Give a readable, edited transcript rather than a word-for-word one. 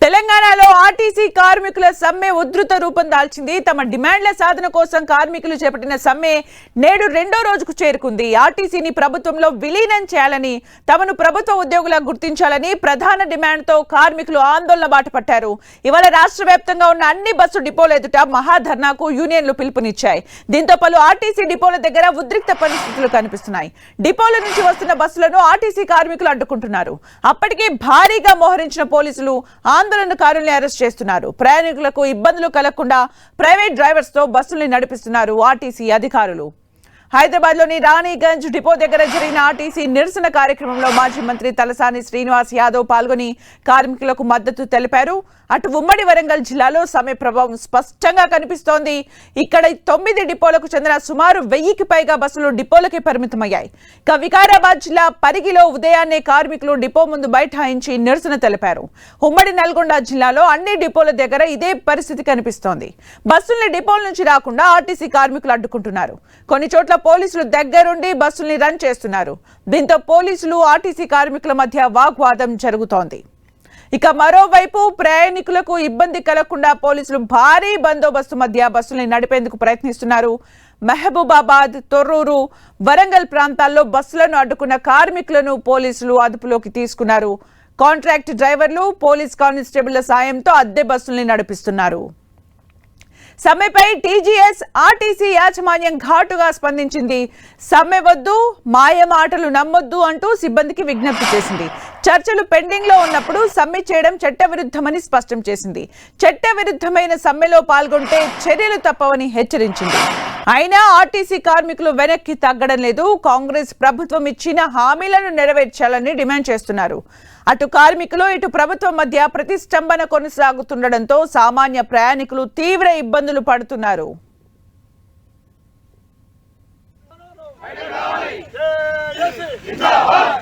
తెలంగాణలో ఆర్టీసీ కార్మికుల సమ్మె ఉధృత రూపం దాల్చింది. తమ డిమాండ్ల సాధన కోసం కార్మికులు చేపట్టిన సమ్మె నేడు రెండో రోజుకు చేరుకుంది. ఆర్టీసీని ప్రభుత్వంలో విలీనం చేయాలని, తమను ప్రభుత్వ ఉద్యోగులా గుర్తించాలని ప్రధాన డిమాండ్తో కార్మికులు ఆందోళన బాట పట్టారు. ఇవాళ రాష్ట్ర వ్యాప్తంగా ఉన్న అన్ని బస్సు డిపోల ఎదుట మహాధర్నాకు యూనియన్లు పిలుపునిచ్చాయి. దీంతో పలు ఆర్టీసీ డిపోల దగ్గర ఉద్రిక్త పరిస్థితులు కనిపిస్తున్నాయి. డిపోల నుంచి వస్తున్న బస్సులను ఆర్టీసీ కార్మికులు అడ్డుకుంటున్నారు. అప్పటికే భారీగా మోహరించిన పోలీసులు ఆందోళనకారుల్ని అరెస్ట్ చేస్తున్నారు. ప్రయాణికులకు ఇబ్బందులు కలగకుండా ప్రైవేట్ డ్రైవర్స్ తో బస్సుల్ని నడిపిస్తున్నారు ఆర్టీసీ అధికారులు. హైదరాబాద్ లోని రాణిగంజ్ డిపో దగ్గర జరిగిన ఆర్టీసీ నిరసన కార్యక్రమంలో మాజీ మంత్రి తలసాని శ్రీనివాస్ యాదవ్ పాల్గొని కార్మికులకు మద్దతు తెలిపారు. అటు ఉమ్మడి వరంగల్ జిల్లాలో సమ్మె ప్రభావం స్పష్టంగా కనిపిస్తోంది. ఇక్కడ 9 డిపోలకు చెందిన సుమారు 1000కి పైగా బస్సులు డిపోలకే పరిమితమయ్యాయి. ఇక వికారాబాద్ జిల్లా పరిగిలో ఉదయాన్నే కార్మికులు డిపో ముందు బైఠాయించి నిరసన తెలిపారు. ఉమ్మడి నల్గొండ జిల్లాలో అన్ని డిపోల దగ్గర ఇదే పరిస్థితి కనిపిస్తోంది. బస్సుల్ని డిపోల నుంచి రాకుండా ఆర్టీసీ కార్మికులు అడ్డుకుంటున్నారు. కొన్ని చోట్ల పోలీసులు దగ్గరుండి బస్సుల్ని రన్ చేస్తున్నారు. దీంతో పోలీసులు ఆర్టీసీ కార్మికుల మధ్య వాగ్వాదం జరుగుతోంది. ఇక మరోవైపు ప్రయాణికులకు ఇబ్బంది కలగకుండా పోలీసులు భారీ బందోబస్తు మధ్య బస్సుల్ని నడిపేందుకు ప్రయత్నిస్తున్నారు. మహబూబాబాద్, తొర్రూరు, వరంగల్ ప్రాంతాల్లో బస్సులను అడ్డుకున్న కార్మికులను పోలీసులు అదుపులోకి తీసుకున్నారు. కాంట్రాక్ట్ డ్రైవర్లు, పోలీస్ కానిస్టేబుళ్ల సాయంతో అద్దె బస్సుల్ని నడిపిస్తున్నారు. సమ్మెపై టీజీఎస్ ఆర్టీసీ యాజమాన్యం ఘాటుగా స్పందించింది. సమ్మె వద్దు, మాయ మాటలు నమ్మొద్దు అంటూ సిబ్బందికి విజ్ఞప్తి చేసింది. చర్చలు పెండింగ్ లో ఉన్నప్పుడు సమ్మె చేయడం చట్టవిరుద్ధమని స్పష్టం చేసింది. చట్టవిరుద్ధమైన సమ్మెలో పాల్గొంటే చర్యలు తప్పవని హెచ్చరించింది. అయినా ఆర్టీసీ కార్మికులు వెనక్కి తగ్గడం లేదు. కాంగ్రెస్ ప్రభుత్వం ఇచ్చిన హామీలను నెరవేర్చాలని డిమాండ్ చేస్తున్నారు. అటు కార్మికులు, ఇటు ప్రభుత్వం మధ్య ప్రతిష్టంభన కొనసాగుతుండటంతో సామాన్య ప్రయాణికులు తీవ్ర ఇబ్బందులు పడుతున్నారు. जिंदाबाद